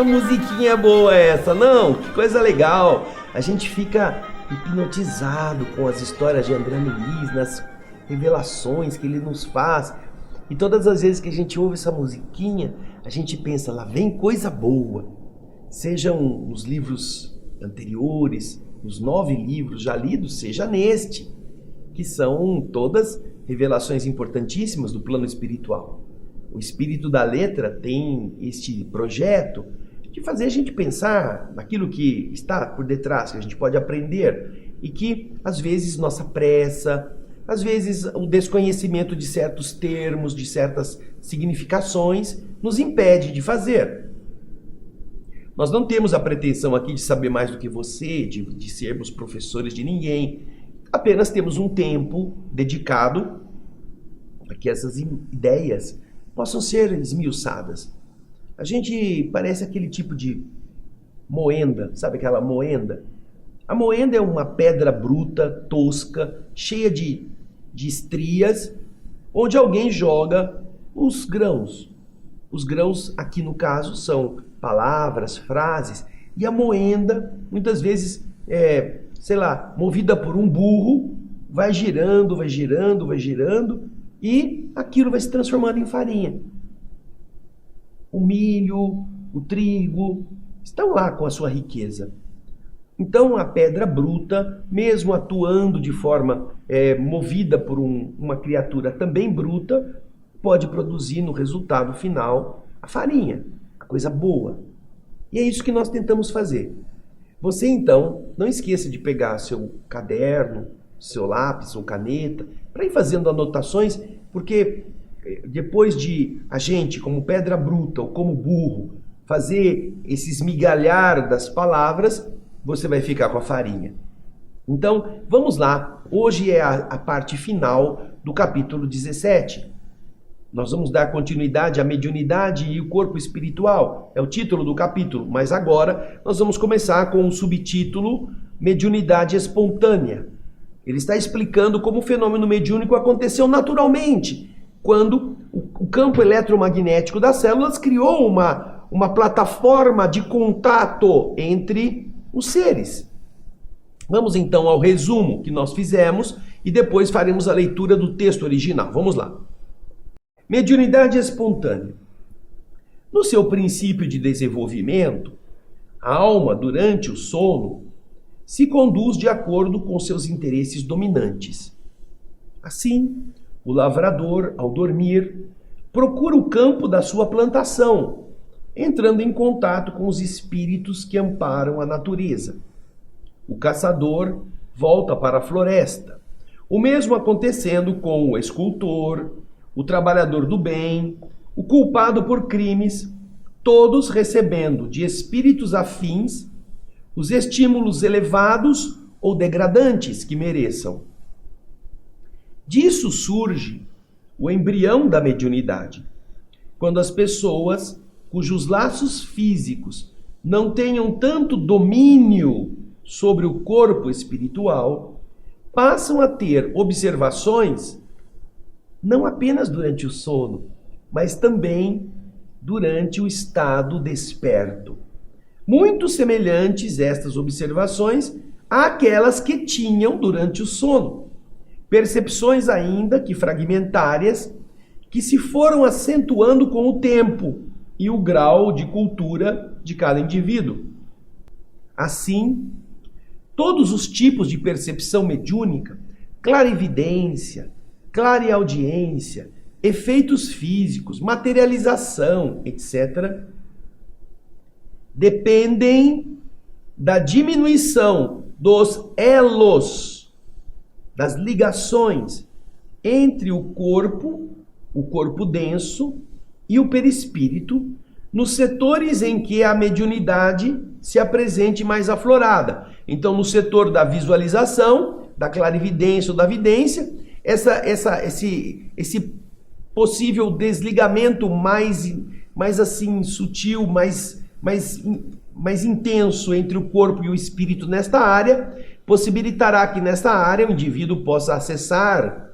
Eita, musiquinha boa essa, não? Que coisa legal. A gente fica hipnotizado com as histórias de André Luiz, nas revelações que ele nos faz. E todas as vezes que a gente ouve essa musiquinha, a gente pensa, lá vem coisa boa. Sejam os livros anteriores, os 9 livros já lidos, seja neste, que são todas revelações importantíssimas do plano espiritual. O espírito da letra tem este projeto de fazer a gente pensar naquilo que está por detrás, que a gente pode aprender, e que às vezes nossa pressa, às vezes o desconhecimento de certos termos, de certas significações, nos impede de fazer. Nós não temos a pretensão aqui de saber mais do que você, de sermos professores de ninguém. Apenas temos um tempo dedicado para que essas ideias possam ser esmiuçadas. A gente parece aquele tipo de moenda, sabe aquela moenda? A moenda é uma pedra bruta, tosca, cheia de estrias, onde alguém joga os grãos. Os grãos, aqui no caso, são palavras, frases, e a moenda, muitas vezes, movida por um burro, vai girando, vai girando, vai girando, e aquilo vai se transformando em farinha. O milho, o trigo, estão lá com a sua riqueza. Então a pedra bruta, mesmo atuando de forma movida por uma criatura também bruta, pode produzir no resultado final a farinha, a coisa boa. E é isso que nós tentamos fazer. Você então, não esqueça de pegar seu caderno, seu lápis ou caneta, para ir fazendo anotações, porque depois de a gente, como pedra bruta ou como burro, fazer esse esmigalhar das palavras, você vai ficar com a farinha. Então, vamos lá. Hoje é a parte final do capítulo 17. Nós vamos dar continuidade à mediunidade e o corpo espiritual. É o título do capítulo, mas agora nós vamos começar com o subtítulo Mediunidade Espontânea. Ele está explicando como o fenômeno mediúnico aconteceu naturalmente, quando o campo eletromagnético das células criou uma plataforma de contato entre os seres. Vamos então ao resumo que nós fizemos e depois faremos a leitura do texto original. Vamos lá. Mediunidade espontânea. No seu princípio de desenvolvimento, a alma, durante o sono, se conduz de acordo com seus interesses dominantes. Assim, o lavrador, ao dormir, procura o campo da sua plantação, entrando em contato com os espíritos que amparam a natureza. O caçador volta para a floresta, o mesmo acontecendo com o escultor, o trabalhador do bem, o culpado por crimes, todos recebendo de espíritos afins os estímulos elevados ou degradantes que mereçam. Disso surge o embrião da mediunidade, quando as pessoas cujos laços físicos não tenham tanto domínio sobre o corpo espiritual, passam a ter observações não apenas durante o sono, mas também durante o estado desperto. Muito semelhantes estas observações àquelas que tinham durante o sono. Percepções ainda que fragmentárias, que se foram acentuando com o tempo e o grau de cultura de cada indivíduo. Assim, todos os tipos de percepção mediúnica, clarividência, clareaudiência, efeitos físicos, materialização, etc., dependem da diminuição dos elos, das ligações entre o corpo denso e o perispírito, nos setores em que a mediunidade se apresente mais aflorada. Então, no setor da visualização, da clarividência ou da vidência, esse possível desligamento mais assim sutil, mais intenso entre o corpo e o espírito nesta área, possibilitará que nesta área o indivíduo possa acessar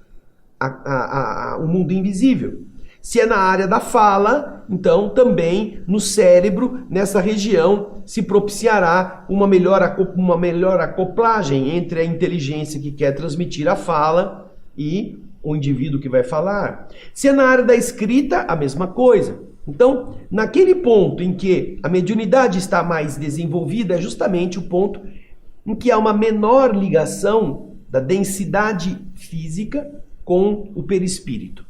o mundo invisível. Se é na área da fala, então também no cérebro, nessa região, se propiciará uma melhor acoplagem entre a inteligência que quer transmitir a fala e o indivíduo que vai falar. Se é na área da escrita, a mesma coisa. Então, naquele ponto em que a mediunidade está mais desenvolvida, é justamente o ponto em que há uma menor ligação da densidade física com o perispírito.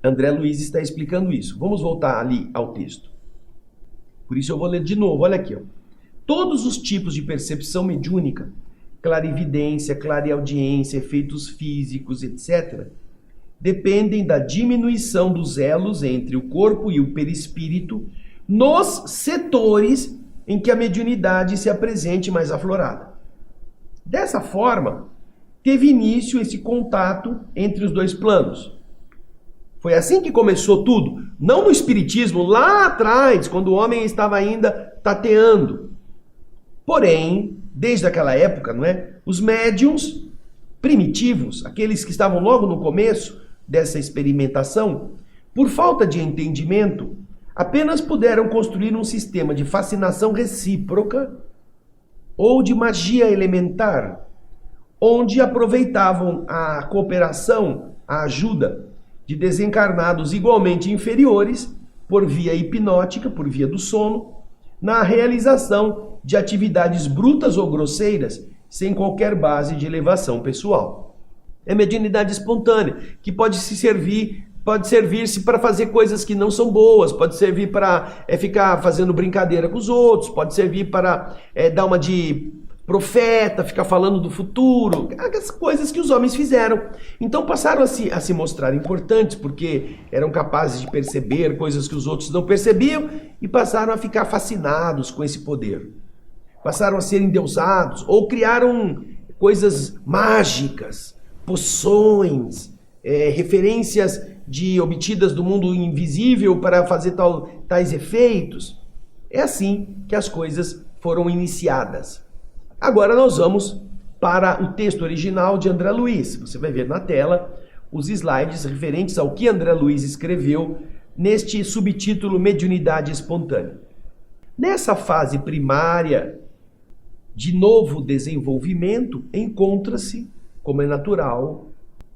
André Luiz está explicando isso. Vamos voltar ali ao texto. Por isso eu vou ler de novo. Olha aqui, ó. Todos os tipos de percepção mediúnica, clarividência, clareaudiência, efeitos físicos, etc., dependem da diminuição dos elos entre o corpo e o perispírito nos setores em que a mediunidade se apresente mais aflorada. Dessa forma, teve início esse contato entre os dois planos. Foi assim que começou tudo, não no espiritismo, lá atrás, quando o homem estava ainda tateando. Porém, desde aquela época, não é? Os médiuns primitivos, aqueles que estavam logo no começo dessa experimentação, por falta de entendimento, apenas puderam construir um sistema de fascinação recíproca ou de magia elementar, onde aproveitavam a cooperação, a ajuda de desencarnados igualmente inferiores, por via hipnótica, por via do sono, na realização de atividades brutas ou grosseiras, sem qualquer base de elevação pessoal. É mediunidade espontânea, que pode servir-se para fazer coisas que não são boas, pode servir para ficar fazendo brincadeira com os outros, pode servir para dar uma de profeta, ficar falando do futuro, as coisas que os homens fizeram. Então passaram a se mostrar importantes, porque eram capazes de perceber coisas que os outros não percebiam e passaram a ficar fascinados com esse poder. Passaram a ser endeusados ou criaram coisas mágicas, poções, referências obtidas do mundo invisível para fazer tais efeitos. É assim que as coisas foram iniciadas. Agora nós vamos para o texto original de André Luiz. Você vai ver na tela os slides referentes ao que André Luiz escreveu neste subtítulo Mediunidade Espontânea. Nessa fase primária de novo desenvolvimento, encontra-se, como é natural,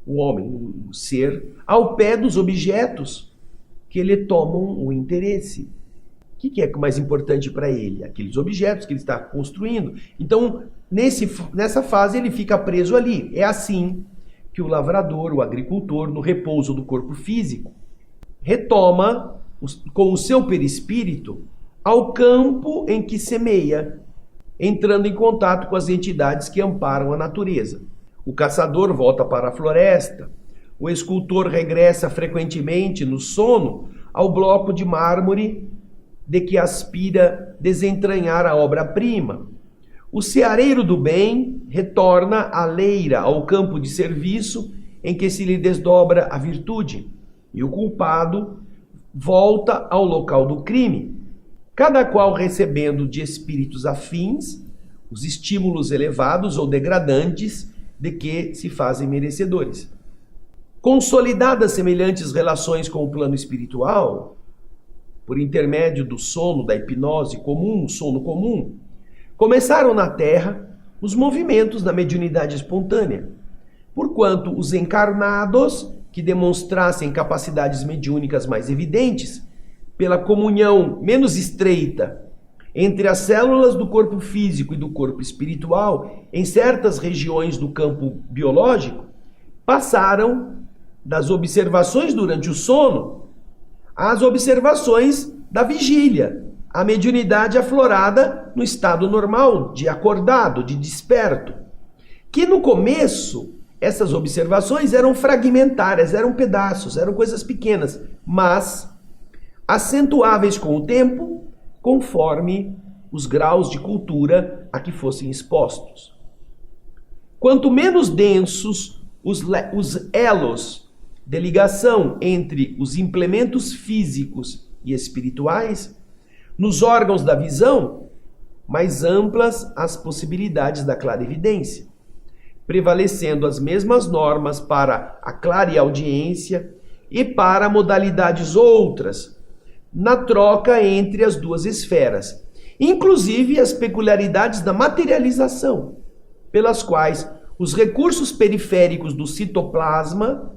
o homem, o ser, ao pé dos objetos que lhe tomam o interesse. O que é mais importante para ele? Aqueles objetos que ele está construindo. Então, nessa fase, ele fica preso ali. É assim que o lavrador, o agricultor, no repouso do corpo físico, retoma, com o seu perispírito, ao campo em que semeia, entrando em contato com as entidades que amparam a natureza. O caçador volta para a floresta, o escultor regressa frequentemente no sono ao bloco de mármore de que aspira desentranhar a obra-prima. O ceareiro do bem retorna à leira, ao campo de serviço em que se lhe desdobra a virtude, e o culpado volta ao local do crime, cada qual recebendo de espíritos afins os estímulos elevados ou degradantes de que se fazem merecedores. Consolidadas semelhantes relações com o plano espiritual, por intermédio do sono, da hipnose comum, o sono comum, começaram na Terra os movimentos da mediunidade espontânea, porquanto os encarnados que demonstrassem capacidades mediúnicas mais evidentes, pela comunhão menos estreita entre as células do corpo físico e do corpo espiritual, em certas regiões do campo biológico, passaram das observações durante o sono às observações da vigília, a mediunidade aflorada no estado normal, de acordado, de desperto. Que no começo, essas observações eram fragmentárias, eram pedaços, eram coisas pequenas, mas acentuáveis com o tempo, conforme os graus de cultura a que fossem expostos. Quanto menos densos os elos de ligação entre os implementos físicos e espirituais, nos órgãos da visão, mais amplas as possibilidades da clarividência, prevalecendo as mesmas normas para a clareaudiência e para modalidades outras, na troca entre as duas esferas, inclusive as peculiaridades da materialização, pelas quais os recursos periféricos do citoplasma,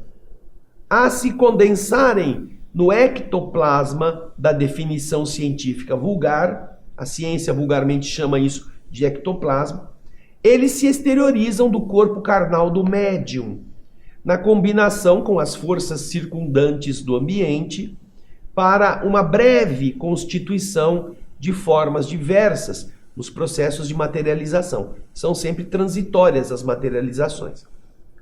a se condensarem no ectoplasma da definição científica vulgar, a ciência vulgarmente chama isso de ectoplasma, eles se exteriorizam do corpo carnal do médium, na combinação com as forças circundantes do ambiente, para uma breve constituição de formas diversas nos processos de materialização. São sempre transitórias as materializações.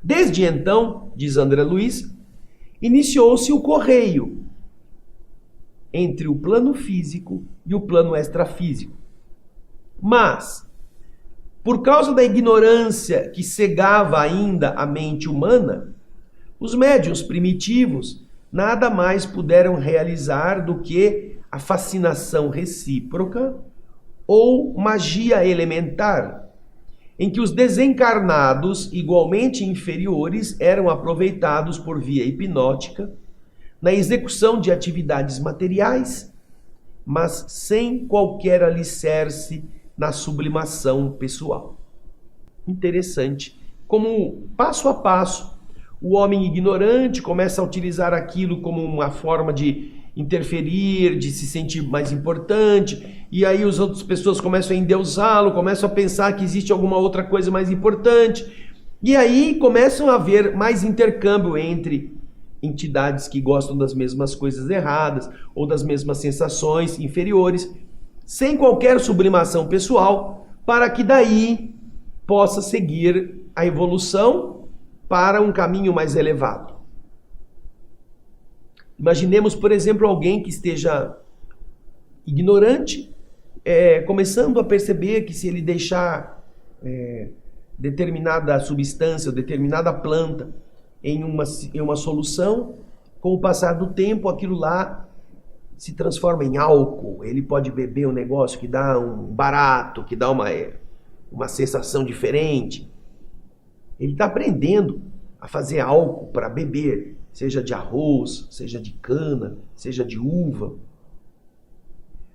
Desde então, diz André Luiz, iniciou-se o correio entre o plano físico e o plano extrafísico. Mas, por causa da ignorância que cegava ainda a mente humana, os médiuns primitivos nada mais puderam realizar do que a fascinação recíproca ou magia elementar, em que os desencarnados, igualmente inferiores, eram aproveitados por via hipnótica na execução de atividades materiais, mas sem qualquer alicerce na sublimação pessoal. Interessante como, passo a passo, o homem ignorante começa a utilizar aquilo como uma forma de interferir, de se sentir mais importante, e aí as outras pessoas começam a endeusá-lo, começam a pensar que existe alguma outra coisa mais importante, e aí começam a haver mais intercâmbio entre entidades que gostam das mesmas coisas erradas, ou das mesmas sensações inferiores, sem qualquer sublimação pessoal, para que daí possa seguir a evolução para um caminho mais elevado. Imaginemos, por exemplo, alguém que esteja ignorante, começando a perceber que se ele deixar determinada substância, ou determinada planta em uma solução, com o passar do tempo, aquilo lá se transforma em álcool. Ele pode beber um negócio que dá um barato, que dá uma sensação diferente. Ele está aprendendo a fazer álcool para beber, seja de arroz, seja de cana, seja de uva.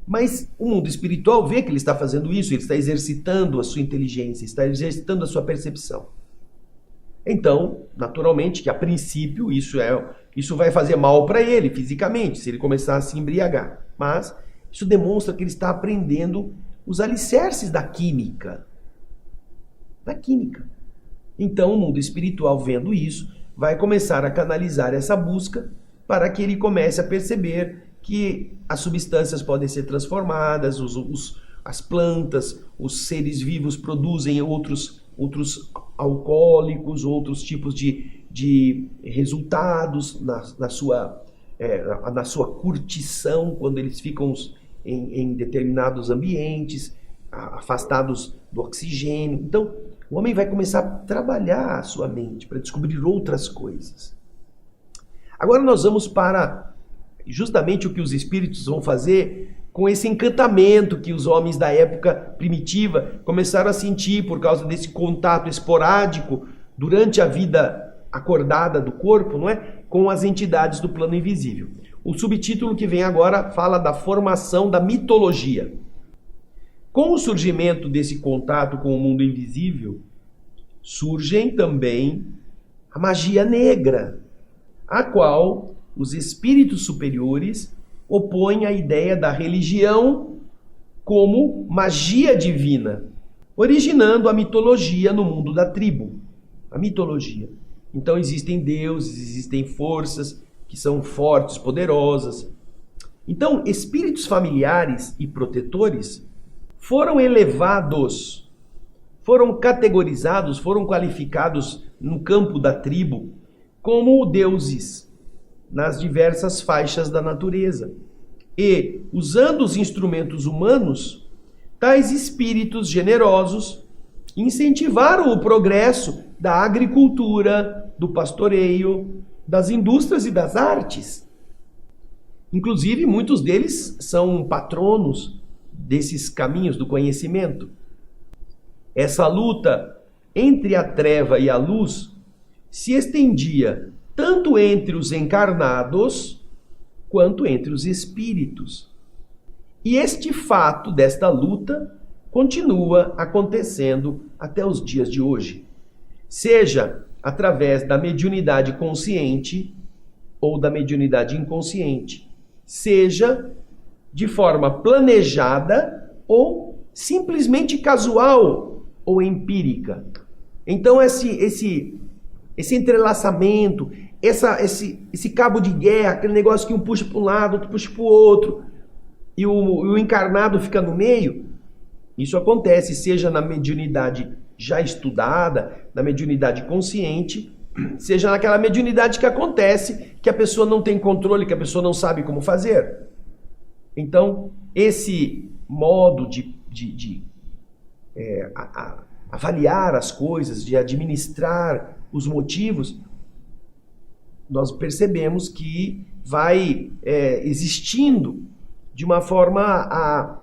Mas o mundo espiritual vê que ele está fazendo isso, ele está exercitando a sua inteligência, está exercitando a sua percepção. Então, naturalmente, que a princípio isso vai fazer mal para ele fisicamente, se ele começar a se embriagar. Mas isso demonstra que ele está aprendendo os alicerces da química. Da química. Então, o mundo espiritual, vendo isso, vai começar a canalizar essa busca para que ele comece a perceber que as substâncias podem ser transformadas, as plantas, os seres vivos produzem outros alcoólicos, outros tipos de resultados na sua curtição, quando eles ficam em determinados ambientes, afastados do oxigênio. Então, o homem vai começar a trabalhar a sua mente para descobrir outras coisas. Agora nós vamos para justamente o que os espíritos vão fazer com esse encantamento que os homens da época primitiva começaram a sentir por causa desse contato esporádico durante a vida acordada do corpo, não é? Com as entidades do plano invisível. O subtítulo que vem agora fala da formação da mitologia. Com o surgimento desse contato com o mundo invisível, surgem também a magia negra, a qual os espíritos superiores opõem à ideia da religião como magia divina, originando a mitologia no mundo da tribo. A mitologia. Então existem deuses, existem forças que são fortes, poderosas. Então, espíritos familiares e protetores foram elevados, foram categorizados, foram qualificados no campo da tribo como deuses nas diversas faixas da natureza. E, usando os instrumentos humanos, tais espíritos generosos incentivaram o progresso da agricultura, do pastoreio, das indústrias e das artes. Inclusive, muitos deles são patronos desses caminhos do conhecimento. Essa luta entre a treva e a luz se estendia tanto entre os encarnados quanto entre os espíritos. E este fato desta luta continua acontecendo até os dias de hoje, seja através da mediunidade consciente ou da mediunidade inconsciente, seja de forma planejada ou simplesmente casual ou empírica. Então esse entrelaçamento, esse cabo de guerra, aquele negócio que um puxa para um lado, outro puxa para o outro, e o encarnado fica no meio, isso acontece seja na mediunidade já estudada, na mediunidade consciente, seja naquela mediunidade que acontece, que a pessoa não tem controle, que a pessoa não sabe como fazer. Então, esse modo de avaliar as coisas, de administrar os motivos, nós percebemos que vai existindo de uma forma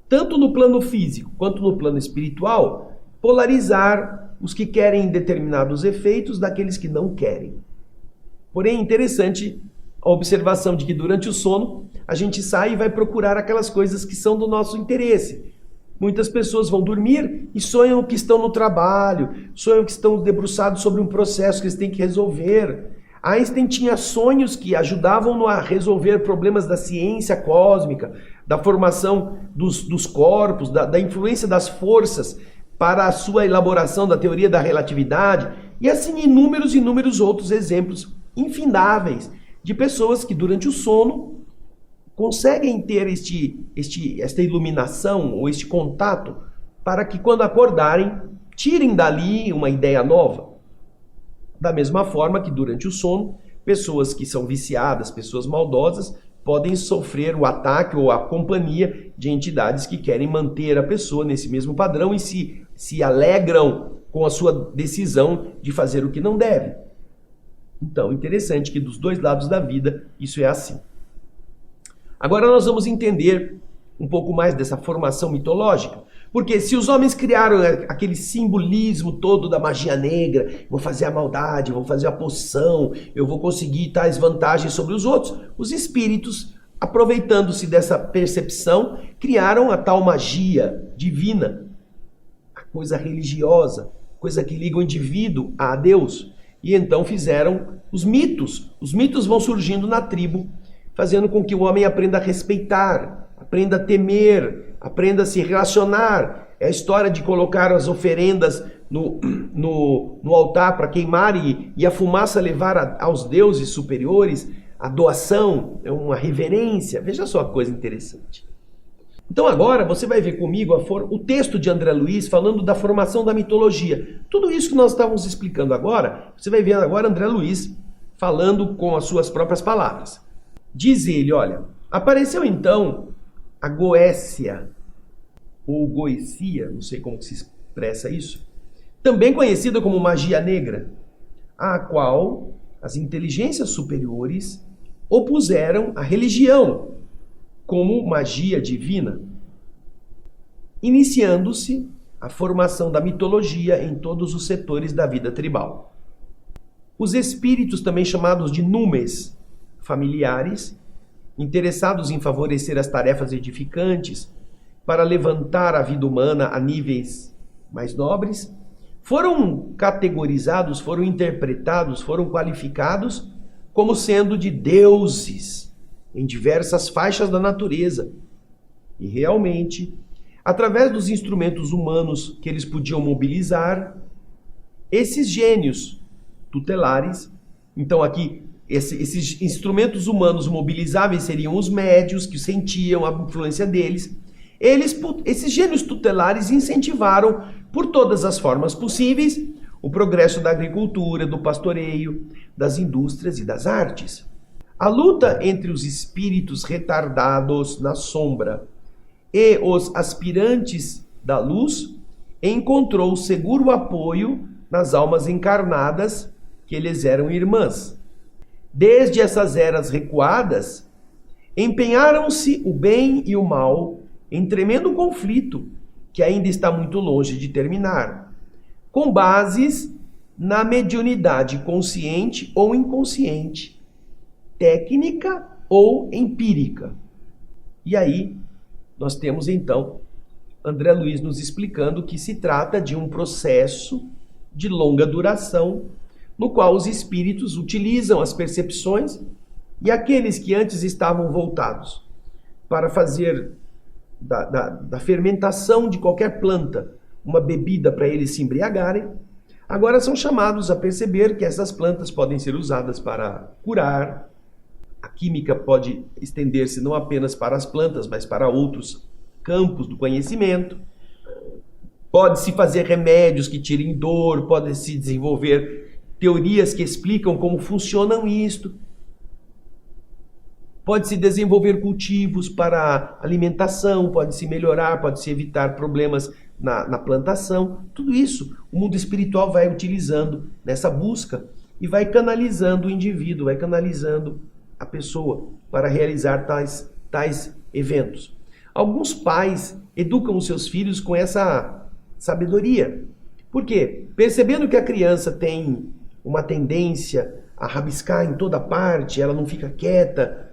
tanto no plano físico quanto no plano espiritual, polarizar os que querem determinados efeitos daqueles que não querem. Porém, é interessante a observação de que durante o sono a gente sai e vai procurar aquelas coisas que são do nosso interesse. Muitas pessoas vão dormir e sonham que estão no trabalho, sonham que estão debruçados sobre um processo que eles têm que resolver. Einstein tinha sonhos que ajudavam a resolver problemas da ciência cósmica, da formação dos corpos, da influência das forças para a sua elaboração da teoria da relatividade, e assim inúmeros outros exemplos infindáveis de pessoas que durante o sono conseguem ter esta iluminação ou este contato para que quando acordarem tirem dali uma ideia nova. Da mesma forma que durante o sono, pessoas que são viciadas, pessoas maldosas, podem sofrer o ataque ou a companhia de entidades que querem manter a pessoa nesse mesmo padrão e se alegram com a sua decisão de fazer o que não deve. Então, interessante que dos dois lados da vida isso é assim. Agora nós vamos entender um pouco mais dessa formação mitológica, porque se os homens criaram aquele simbolismo todo da magia negra, vou fazer a maldade, vou fazer a poção, eu vou conseguir tais vantagens sobre os outros, os espíritos, aproveitando-se dessa percepção, criaram a tal magia divina, a coisa religiosa, coisa que liga o indivíduo a Deus, e então fizeram os mitos. Os mitos vão surgindo na tribo, fazendo com que o homem aprenda a respeitar, aprenda a temer, aprenda a se relacionar. É a história de colocar as oferendas no altar para queimar e a fumaça levar aos deuses superiores, a doação, é uma reverência. Veja só que coisa interessante. Então agora você vai ver comigo o texto de André Luiz falando da formação da mitologia. Tudo isso que nós estávamos explicando agora, você vai ver agora André Luiz falando com as suas próprias palavras. Diz ele, olha, apareceu então a Goécia, ou Goecia, não sei como se expressa isso, também conhecida como magia negra, a qual as inteligências superiores opuseram a religião como magia divina, iniciando-se a formação da mitologia em todos os setores da vida tribal. Os espíritos, também chamados de numes, familiares, interessados em favorecer as tarefas edificantes para levantar a vida humana a níveis mais nobres, foram categorizados, foram interpretados, foram qualificados como sendo de deuses em diversas faixas da natureza. E realmente, através dos instrumentos humanos que eles podiam mobilizar, esses gênios tutelares, então aqui esses instrumentos humanos mobilizáveis seriam os médios que sentiam a influência deles. Esses gênios tutelares incentivaram, por todas as formas possíveis, o progresso da agricultura, do pastoreio, das indústrias e das artes. A luta entre os espíritos retardados na sombra e os aspirantes da luz encontrou seguro apoio nas almas encarnadas que lhes eram irmãs. Desde essas eras recuadas, empenharam-se o bem e o mal em tremendo conflito que ainda está muito longe de terminar, com bases na mediunidade consciente ou inconsciente, técnica ou empírica. E aí nós temos então André Luiz nos explicando que se trata de um processo de longa duração, no qual os espíritos utilizam as percepções e aqueles que antes estavam voltados para fazer da fermentação de qualquer planta uma bebida para eles se embriagarem, agora são chamados a perceber que essas plantas podem ser usadas para curar. A química pode estender-se não apenas para as plantas, mas para outros campos do conhecimento. Pode-se fazer remédios que tirem dor, pode-se desenvolver teorias que explicam como funcionam isto. Pode-se desenvolver cultivos para alimentação, pode-se melhorar, pode-se evitar problemas na plantação. Tudo isso o mundo espiritual vai utilizando nessa busca e vai canalizando o indivíduo, vai canalizando a pessoa para realizar tais eventos. Alguns pais educam os seus filhos com essa sabedoria. Por quê? Percebendo que a criança tem uma tendência a rabiscar em toda parte, ela não fica quieta,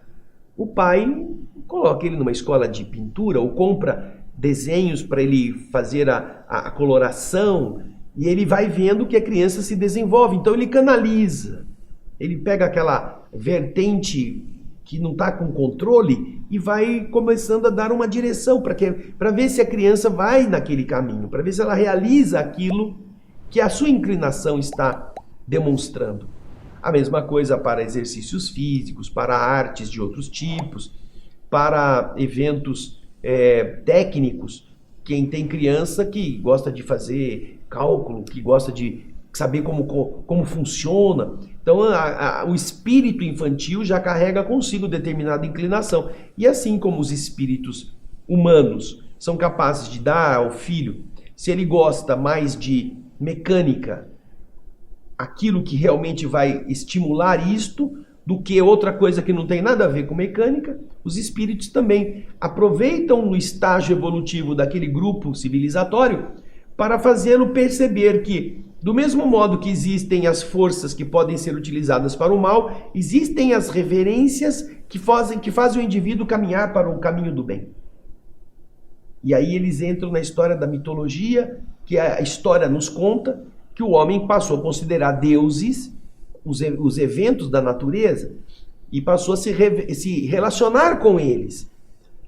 o pai coloca ele numa escola de pintura ou compra desenhos para ele fazer a coloração e ele vai vendo que a criança se desenvolve. Então ele canaliza, ele pega aquela vertente que não está com controle e vai começando a dar uma direção para ver se a criança vai naquele caminho, para ver se ela realiza aquilo que a sua inclinação está demonstrando. A mesma coisa para exercícios físicos, para artes de outros tipos, para eventos técnicos. Quem tem criança que gosta de fazer cálculo, que gosta de saber como funciona. Então o espírito infantil já carrega consigo determinada inclinação. E assim como os espíritos humanos são capazes de dar ao filho, se ele gosta mais de mecânica, aquilo que realmente vai estimular isto, do que outra coisa que não tem nada a ver com mecânica, os espíritos também aproveitam no estágio evolutivo daquele grupo civilizatório para fazê-lo perceber que, do mesmo modo que existem as forças que podem ser utilizadas para o mal, existem as reverências que fazem o indivíduo caminhar para o caminho do bem. E aí eles entram na história da mitologia, que a história nos conta que o homem passou a considerar deuses os eventos da natureza e passou a se relacionar com eles.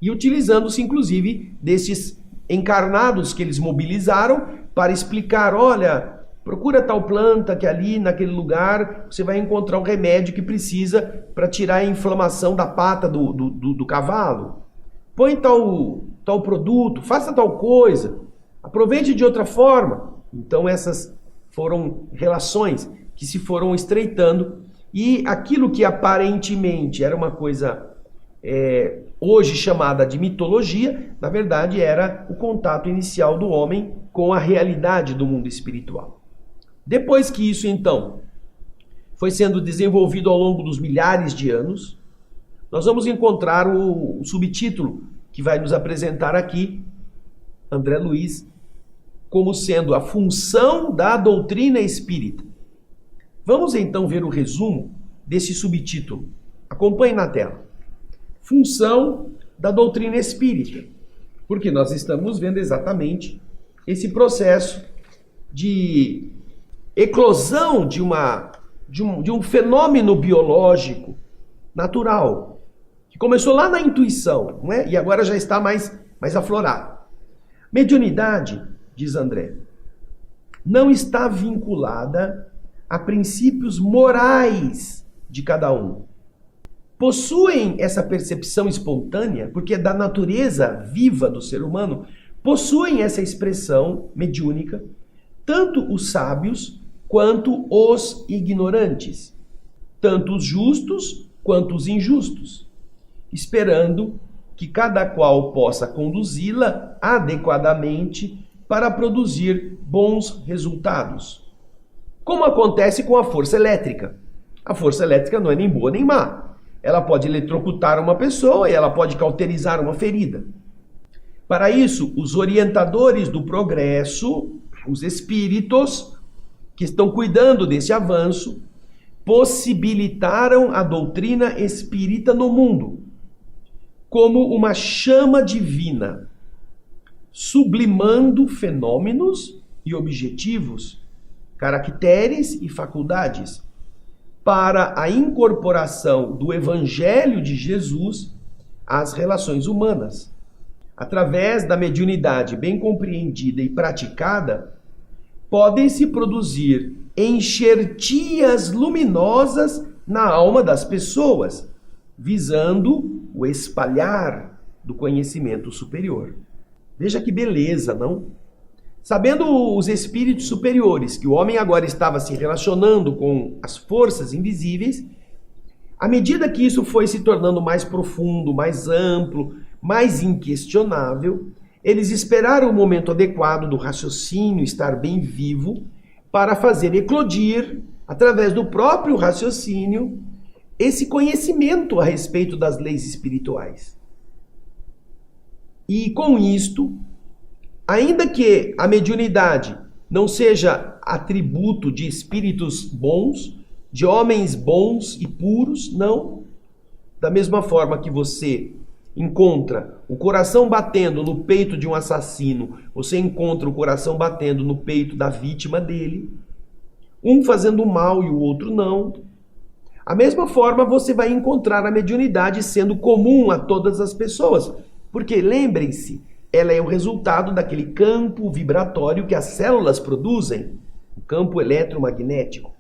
E utilizando-se, inclusive, desses encarnados que eles mobilizaram para explicar, olha, procura tal planta que ali, naquele lugar, você vai encontrar um remédio que precisa para tirar a inflamação da pata do cavalo. Põe tal produto, faça tal coisa, aproveite de outra forma. Então essas foram relações que se foram estreitando e aquilo que aparentemente era uma coisa hoje chamada de mitologia, na verdade era o contato inicial do homem com a realidade do mundo espiritual. Depois que isso então foi sendo desenvolvido ao longo dos milhares de anos, nós vamos encontrar o subtítulo que vai nos apresentar aqui, André Luiz, como sendo a função da doutrina espírita. Vamos então ver o resumo desse subtítulo. Acompanhe na tela. Função da doutrina espírita. Porque nós estamos vendo exatamente esse processo de eclosão de um fenômeno biológico natural, que começou lá na intuição, não é? E agora já está mais aflorado. Mediunidade, diz André, não está vinculada a princípios morais de cada um. Possuem essa percepção espontânea, porque é da natureza viva do ser humano, possuem essa expressão mediúnica, tanto os sábios quanto os ignorantes, tanto os justos quanto os injustos, esperando que cada qual possa conduzi-la adequadamente para produzir bons resultados. Como acontece com a força elétrica. A força elétrica não é nem boa nem má. Ela pode eletrocutar uma pessoa e ela pode cauterizar uma ferida. Para isso, os orientadores do progresso, os espíritos que estão cuidando desse avanço, possibilitaram a doutrina espírita no mundo como uma chama divina, sublimando fenômenos e objetivos, caracteres e faculdades, para a incorporação do Evangelho de Jesus às relações humanas. Através da mediunidade bem compreendida e praticada, podem-se produzir enxertias luminosas na alma das pessoas, visando o espalhar do conhecimento superior. Veja que beleza, não? Sabendo os espíritos superiores que o homem agora estava se relacionando com as forças invisíveis, à medida que isso foi se tornando mais profundo, mais amplo, mais inquestionável, eles esperaram o momento adequado do raciocínio estar bem vivo para fazer eclodir, através do próprio raciocínio, esse conhecimento a respeito das leis espirituais. E com isto, ainda que a mediunidade não seja atributo de espíritos bons, de homens bons e puros, não. Da mesma forma que você encontra o coração batendo no peito de um assassino, você encontra o coração batendo no peito da vítima dele, um fazendo mal e o outro não. A mesma forma você vai encontrar a mediunidade sendo comum a todas as pessoas, porque lembrem-se, ela é o resultado daquele campo vibratório que as células produzem, o campo eletromagnético.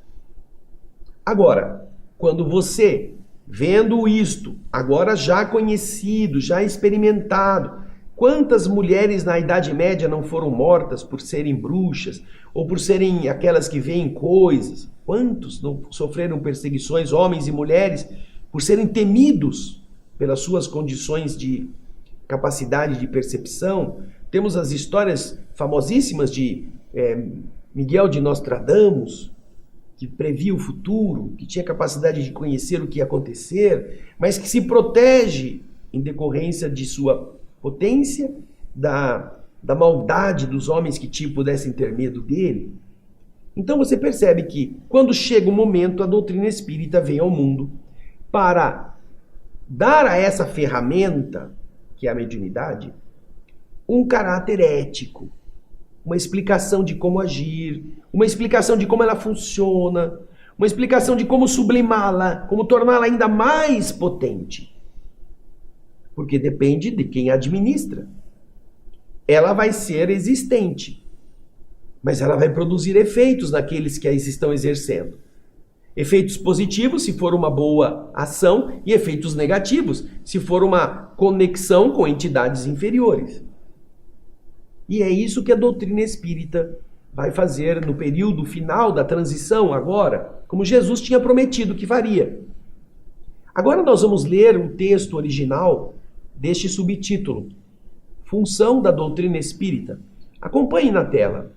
Agora, quando você, vendo isto, agora já conhecido, já experimentado, quantas mulheres na Idade Média não foram mortas por serem bruxas, ou por serem aquelas que veem coisas? Quantos não sofreram perseguições, homens e mulheres, por serem temidos pelas suas condições de capacidade de percepção? Temos as histórias famosíssimas de Miguel de Nostradamus, que previa o futuro, que tinha capacidade de conhecer o que ia acontecer, mas que se protege em decorrência de sua potência, da maldade dos homens que pudessem ter medo dele. Então você percebe que, quando chega o momento, a doutrina espírita vem ao mundo para dar a essa ferramenta, que é a mediunidade, um caráter ético, uma explicação de como agir, uma explicação de como ela funciona, uma explicação de como sublimá-la, como torná-la ainda mais potente. Porque depende de quem a administra. Ela vai ser existente, mas ela vai produzir efeitos naqueles que a estão exercendo. Efeitos positivos, se for uma boa ação, e efeitos negativos, se for uma conexão com entidades inferiores. E é isso que a doutrina espírita vai fazer no período final da transição agora, como Jesus tinha prometido que faria. Agora nós vamos ler um texto original deste subtítulo, Função da Doutrina Espírita. Acompanhe na tela.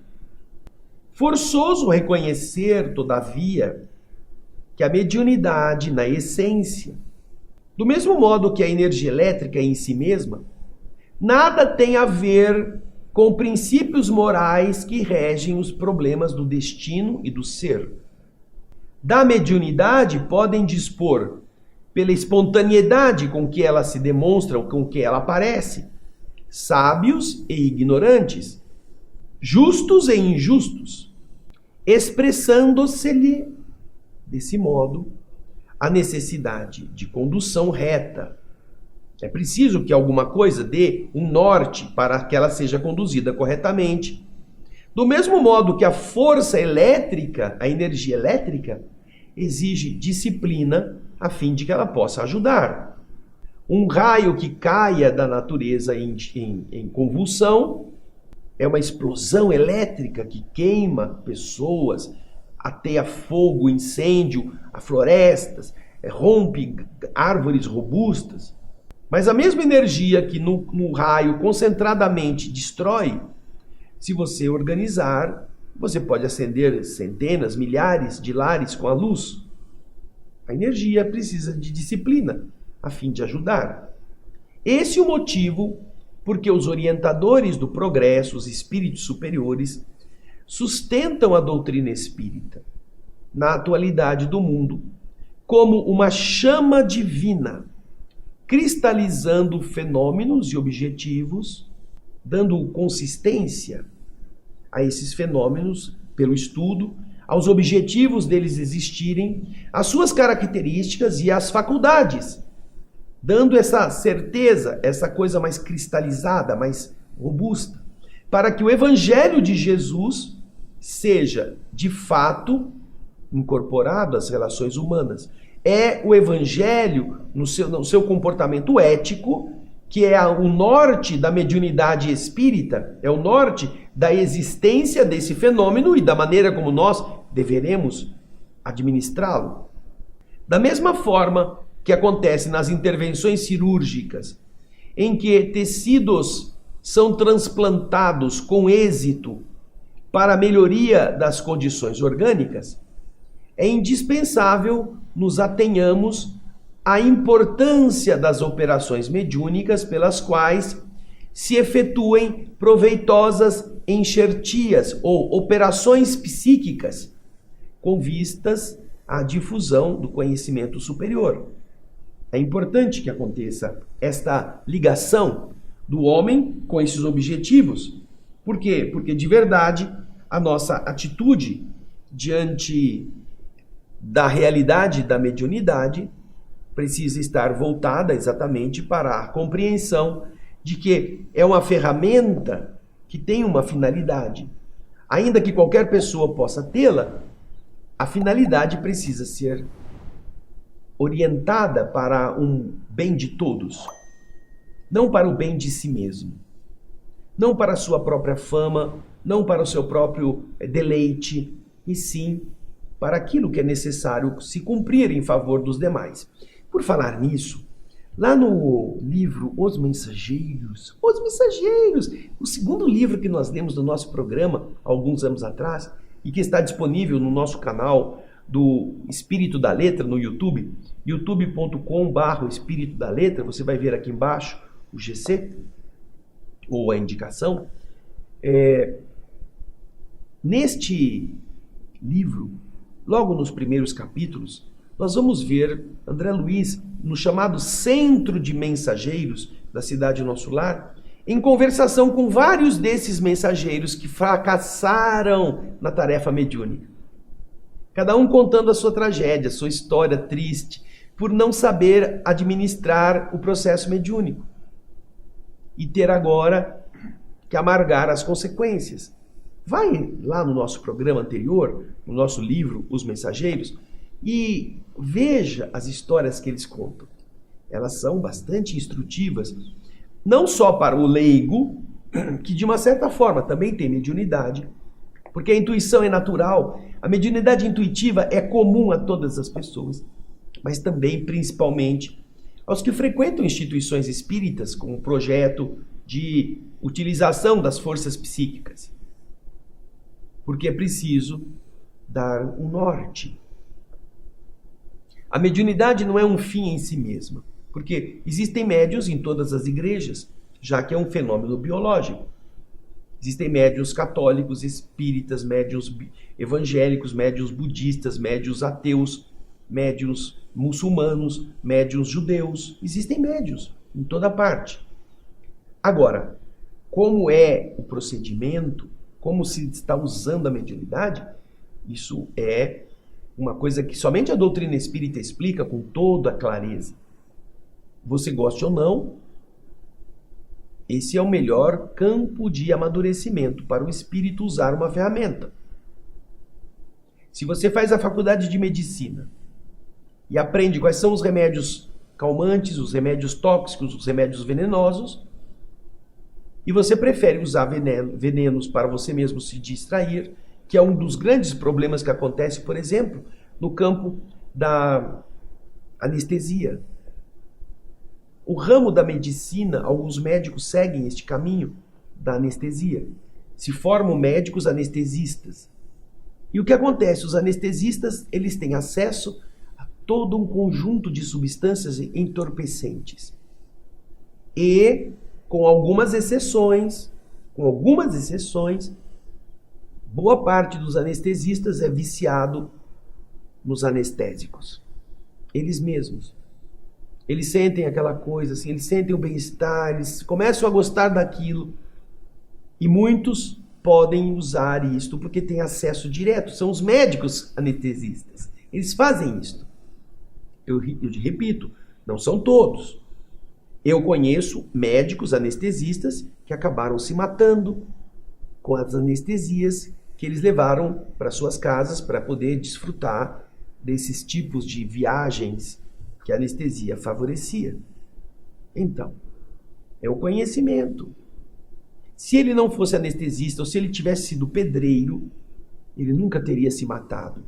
Forçoso reconhecer, todavia, que a mediunidade, na essência, do mesmo modo que a energia elétrica em si mesma, nada tem a ver com princípios morais que regem os problemas do destino e do ser. Da mediunidade podem dispor, pela espontaneidade com que ela se demonstra, com que ela aparece, sábios e ignorantes, justos e injustos, expressando-se-lhe, desse modo, a necessidade de condução reta. É preciso que alguma coisa dê um norte para que ela seja conduzida corretamente. Do mesmo modo que a força elétrica, a energia elétrica, exige disciplina a fim de que ela possa ajudar. Um raio que caia da natureza em convulsão é uma explosão elétrica que queima pessoas, ateia fogo, incêndio a florestas, rompe árvores robustas. Mas a mesma energia que no raio concentradamente destrói, se você organizar, você pode acender centenas, milhares de lares com a luz. A energia precisa de disciplina a fim de ajudar. Esse é o motivo porque os orientadores do progresso, os espíritos superiores, sustentam a doutrina espírita. na atualidade do mundo como uma chama divina, cristalizando fenômenos e objetivos, dando consistência a esses fenômenos pelo estudo, aos objetivos deles existirem, às suas características e às faculdades, dando essa certeza, essa coisa mais cristalizada, mais robusta, para que o Evangelho de Jesus seja, de fato, incorporado às relações humanas. É o Evangelho, no seu comportamento ético, que é o norte da mediunidade espírita, é o norte da existência desse fenômeno e da maneira como nós deveremos administrá-lo. Da mesma forma que acontece nas intervenções cirúrgicas, em que tecidos são transplantados com êxito para a melhoria das condições orgânicas, é indispensável nos atenhamos à importância das operações mediúnicas pelas quais se efetuem proveitosas enxertias ou operações psíquicas com vistas à difusão do conhecimento superior. É importante que aconteça esta ligação do homem com esses objetivos. Por quê? Porque de verdade a nossa atitude diante da realidade da mediunidade precisa estar voltada exatamente para a compreensão de que é uma ferramenta que tem uma finalidade. Ainda que qualquer pessoa possa tê-la, a finalidade precisa ser orientada para um bem de todos, não para o bem de si mesmo, não para a sua própria fama, não para o seu próprio deleite, e sim para aquilo que é necessário se cumprir em favor dos demais. Por falar nisso, lá no livro Os Mensageiros, o segundo livro que nós lemos do nosso programa há alguns anos atrás e que está disponível no nosso canal do Espírito da Letra no YouTube, youtube.com/Espírito da Letra, você vai ver aqui embaixo o GC, ou a indicação. Neste livro, logo nos primeiros capítulos, nós vamos ver André Luiz, no chamado Centro de Mensageiros da Cidade Nosso Lar, em conversação com vários desses mensageiros que fracassaram na tarefa mediúnica. Cada um contando a sua tragédia, a sua história triste, por não saber administrar o processo mediúnico e ter agora que amargar as consequências. Vai lá no nosso programa anterior, no nosso livro Os Mensageiros, e veja as histórias que eles contam. Elas são bastante instrutivas, não só para o leigo, que de uma certa forma também tem mediunidade, porque a intuição é natural, a mediunidade intuitiva é comum a todas as pessoas, mas também, principalmente, aos que frequentam instituições espíritas com um projeto de utilização das forças psíquicas. Porque é preciso dar um norte. A mediunidade não é um fim em si mesma, porque existem médiuns em todas as igrejas, já que é um fenômeno biológico. Existem médiuns católicos, espíritas, médiuns evangélicos, médiuns budistas, médiuns ateus, médiuns muçulmanos, médiuns judeus. Existem médiuns em toda parte. Agora, como é o procedimento, como se está usando a mediunidade, isso é uma coisa que somente a doutrina espírita explica com toda a clareza. Você goste ou não, esse é o melhor campo de amadurecimento para o espírito usar uma ferramenta. Se você faz a faculdade de medicina e aprende quais são os remédios calmantes, os remédios tóxicos, os remédios venenosos, e você prefere usar venenos para você mesmo se distrair, que é um dos grandes problemas que acontece, por exemplo, no campo da anestesia. O ramo da medicina, alguns médicos seguem este caminho da anestesia. Se formam médicos anestesistas. E o que acontece? Os anestesistas, eles têm acesso a todo um conjunto de substâncias entorpecentes. E, com algumas exceções, boa parte dos anestesistas é viciado nos anestésicos. Eles mesmos. Eles sentem aquela coisa, assim, eles sentem o bem-estar, eles começam a gostar daquilo. E muitos podem usar isto porque têm acesso direto. São os médicos anestesistas. Eles fazem isto. Eu repito, não são todos. Eu conheço médicos anestesistas que acabaram se matando com as anestesias que eles levaram para suas casas para poder desfrutar desses tipos de viagens que a anestesia favorecia. Então, é o conhecimento. Se ele não fosse anestesista ou se ele tivesse sido pedreiro, ele nunca teria se matado.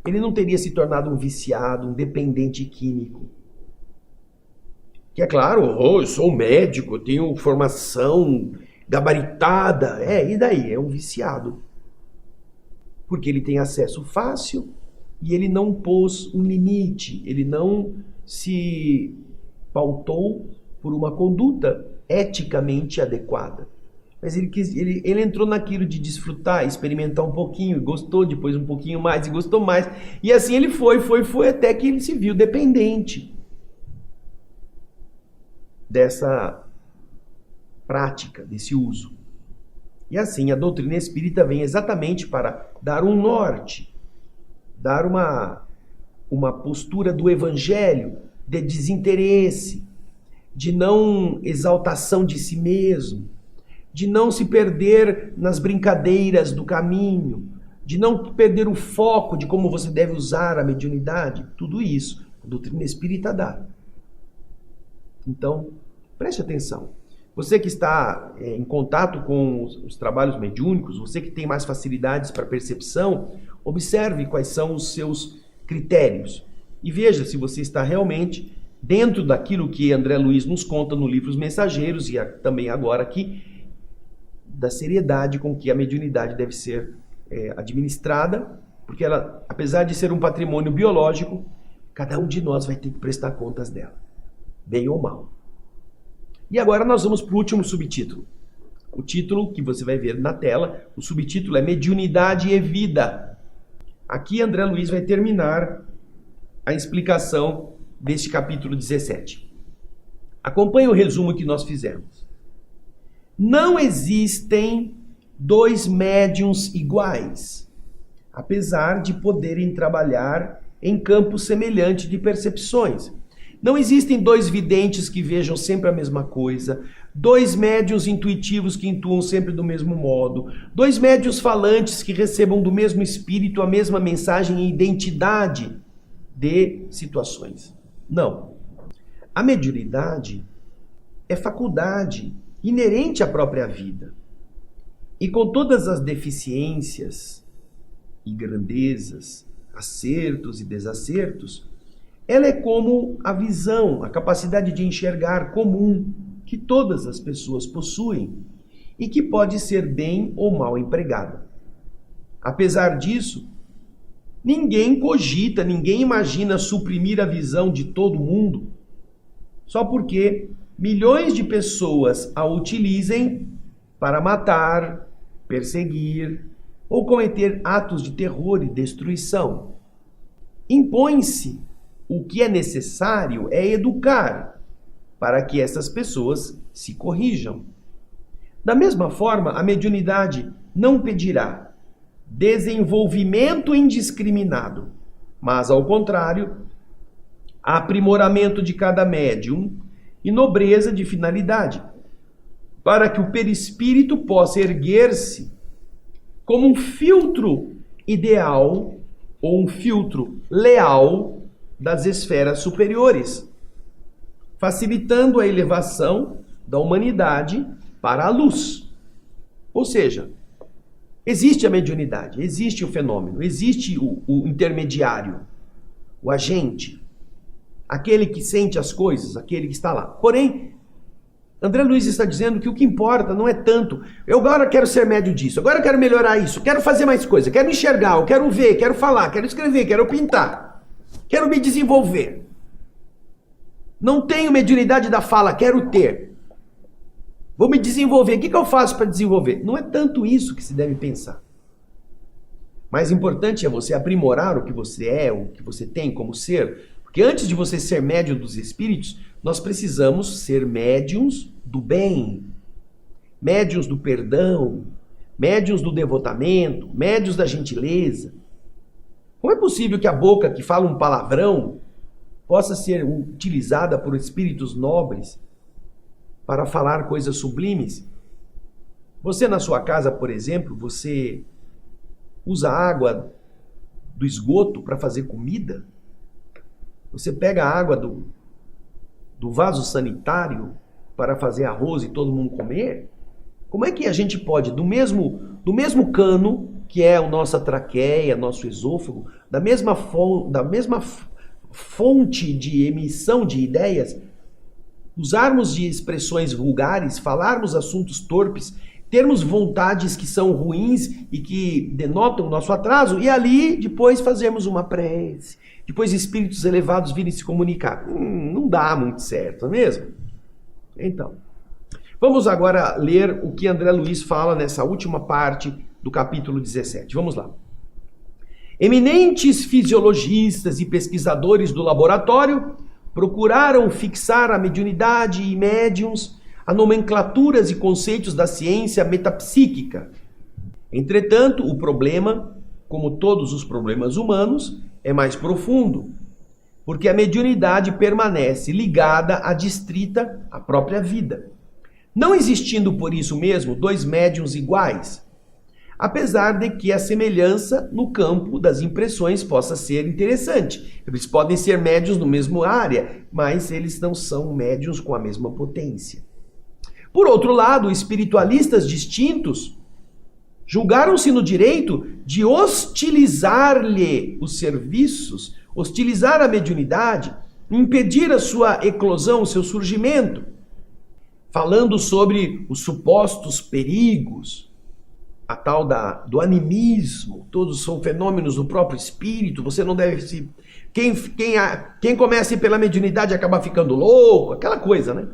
Ele não teria se tornado um viciado, um dependente químico. Que é claro, eu sou médico, eu tenho formação gabaritada. E daí? É um viciado. Porque ele tem acesso fácil e ele não pôs um limite, ele não se pautou por uma conduta eticamente adequada. Mas ele entrou naquilo de desfrutar, experimentar um pouquinho, gostou, depois um pouquinho mais e gostou mais. E assim ele foi até que ele se viu dependente dessa prática, desse uso. E assim a doutrina espírita vem exatamente para dar um norte, dar uma postura do evangelho, de desinteresse, de não exaltação de si mesmo, de não se perder nas brincadeiras do caminho, de não perder o foco de como você deve usar a mediunidade. Tudo isso a doutrina espírita dá. Então, preste atenção. Você que está em contato com os trabalhos mediúnicos, você que tem mais facilidades para percepção, observe quais são os seus critérios e veja se você está realmente dentro daquilo que André Luiz nos conta no livro Os Mensageiros e também agora aqui, da seriedade com que a mediunidade deve ser administrada, porque ela, apesar de ser um patrimônio biológico, cada um de nós vai ter que prestar contas dela, bem ou mal. E agora nós vamos para o último subtítulo. O título que você vai ver na tela, o subtítulo é Mediunidade e Vida. Aqui André Luiz vai terminar a explicação deste capítulo 17. Acompanhe o resumo que nós fizemos. Não existem dois médiuns iguais, apesar de poderem trabalhar em campo semelhante de percepções. Não existem dois videntes que vejam sempre a mesma coisa, dois médiuns intuitivos que intuam sempre do mesmo modo, dois médiuns falantes que recebam do mesmo espírito a mesma mensagem e identidade de situações. Não. A mediunidade é faculdade inerente à própria vida. E com todas as deficiências e grandezas, acertos e desacertos, ela é como a visão, a capacidade de enxergar comum que todas as pessoas possuem e que pode ser bem ou mal empregada. Apesar disso, ninguém cogita, ninguém imagina suprimir a visão de todo mundo só porque milhões de pessoas a utilizem para matar, perseguir ou cometer atos de terror e destruição. Impõe-se o que é necessário é educar para que essas pessoas se corrijam. Da mesma forma, a mediunidade não pedirá desenvolvimento indiscriminado, mas, ao contrário, aprimoramento de cada médium e nobreza de finalidade, para que o perispírito possa erguer-se como um filtro ideal ou um filtro leal das esferas superiores, facilitando a elevação da humanidade para a luz. Ou seja, existe a mediunidade, existe o fenômeno, existe o intermediário, o agente, aquele que sente as coisas, aquele que está lá. Porém, André Luiz está dizendo que o que importa não é tanto, eu agora quero ser médio disso, agora eu quero melhorar isso, quero fazer mais coisa, quero enxergar, eu quero ver, quero falar, quero escrever, quero pintar. Quero me desenvolver. Não tenho mediunidade da fala, quero ter. Vou me desenvolver. O que eu faço para desenvolver? Não é tanto isso que se deve pensar. Mais importante é você aprimorar o que você é, o que você tem como ser. Porque antes de você ser médium dos espíritos, nós precisamos ser médiuns do bem, médiuns do perdão, médiuns do devotamento, médiuns da gentileza. Como é possível que a boca que fala um palavrão possa ser utilizada por espíritos nobres para falar coisas sublimes? Você na sua casa, por exemplo, você usa água do esgoto para fazer comida? Você pega a água do vaso sanitário para fazer arroz e todo mundo comer? Como é que a gente pode, do mesmo cano, que é a nossa traqueia, nosso esôfago, da mesma fonte de emissão de ideias, usarmos de expressões vulgares, falarmos assuntos torpes, termos vontades que são ruins e que denotam o nosso atraso, e ali depois fazermos uma prece, depois espíritos elevados virem se comunicar? Não dá muito certo, não é mesmo? Então, vamos agora ler o que André Luiz fala nessa última parte do capítulo 17. Vamos lá. Eminentes fisiologistas e pesquisadores do laboratório procuraram fixar a mediunidade e médiuns a nomenclaturas e conceitos da ciência metapsíquica. Entretanto, o problema, como todos os problemas humanos, é mais profundo, porque a mediunidade permanece ligada adstrita à própria vida, não existindo por isso mesmo dois médiuns iguais, apesar de que a semelhança no campo das impressões possa ser interessante. Eles podem ser médiuns no mesmo área, mas eles não são médiuns com a mesma potência. Por outro lado, espiritualistas distintos julgaram-se no direito de hostilizar-lhe os serviços, hostilizar a mediunidade, impedir a sua eclosão, o seu surgimento, falando sobre os supostos perigos, a tal do animismo, todos são fenômenos do próprio espírito, você não deve se... Quem começa pela mediunidade acaba ficando louco, aquela coisa, né?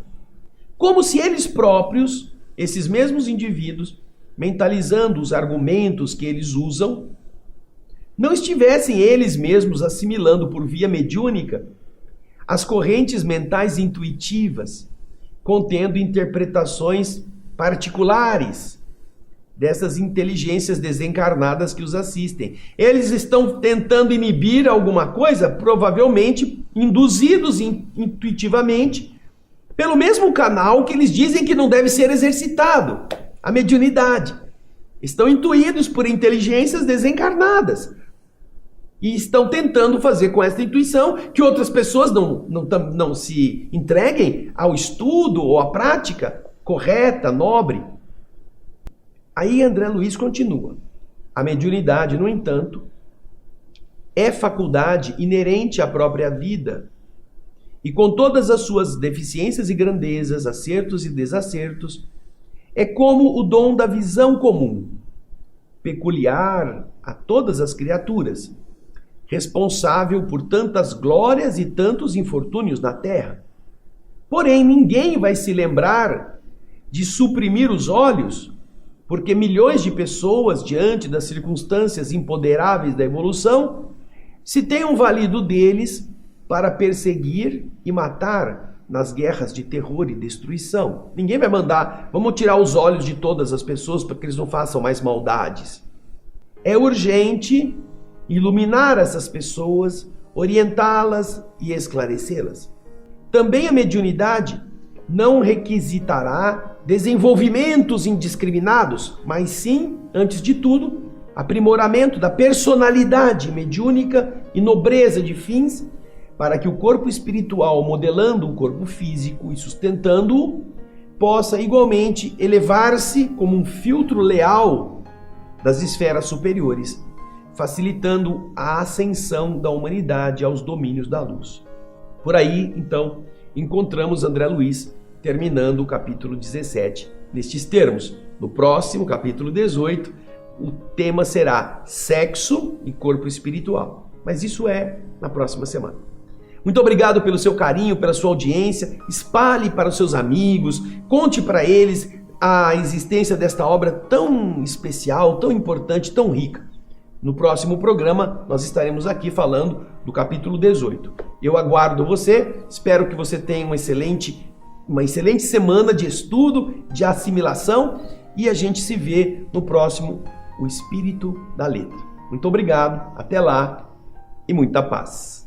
Como se eles próprios, esses mesmos indivíduos, mentalizando os argumentos que eles usam, não estivessem eles mesmos assimilando por via mediúnica as correntes mentais intuitivas, contendo interpretações particulares dessas inteligências desencarnadas que os assistem. Eles estão tentando inibir alguma coisa, provavelmente induzidos intuitivamente, pelo mesmo canal que eles dizem que não deve ser exercitado, a mediunidade. Estão intuídos por inteligências desencarnadas. E estão tentando fazer com essa intuição que outras pessoas não se entreguem ao estudo ou à prática correta, nobre. Aí André Luiz continua. A mediunidade, no entanto, é faculdade inerente à própria vida, e com todas as suas deficiências e grandezas, acertos e desacertos, é como o dom da visão comum, peculiar a todas as criaturas, responsável por tantas glórias e tantos infortúnios na terra. Porém, ninguém vai se lembrar de suprimir os olhos, porque milhões de pessoas, diante das circunstâncias imponderáveis da evolução, se tenham valido deles para perseguir e matar nas guerras de terror e destruição. Ninguém vai mandar, vamos tirar os olhos de todas as pessoas para que eles não façam mais maldades. É urgente iluminar essas pessoas, orientá-las e esclarecê-las. Também a mediunidade não requisitará desenvolvimentos indiscriminados, mas sim, antes de tudo, aprimoramento da personalidade mediúnica e nobreza de fins, para que o corpo espiritual, modelando o corpo físico e sustentando-o, possa igualmente elevar-se como um filtro leal das esferas superiores, facilitando a ascensão da humanidade aos domínios da luz. Por aí, então, encontramos André Luiz terminando o capítulo 17 nestes termos. No próximo, capítulo 18, o tema será sexo e corpo espiritual. Mas isso é na próxima semana. Muito obrigado pelo seu carinho, pela sua audiência. Espalhe para os seus amigos, conte para eles a existência desta obra tão especial, tão importante, tão rica. No próximo programa, nós estaremos aqui falando do capítulo 18. Eu aguardo você, espero que você tenha uma excelente semana de estudo, de assimilação, e a gente se vê no próximo O Espírito da Letra. Muito obrigado, até lá e muita paz.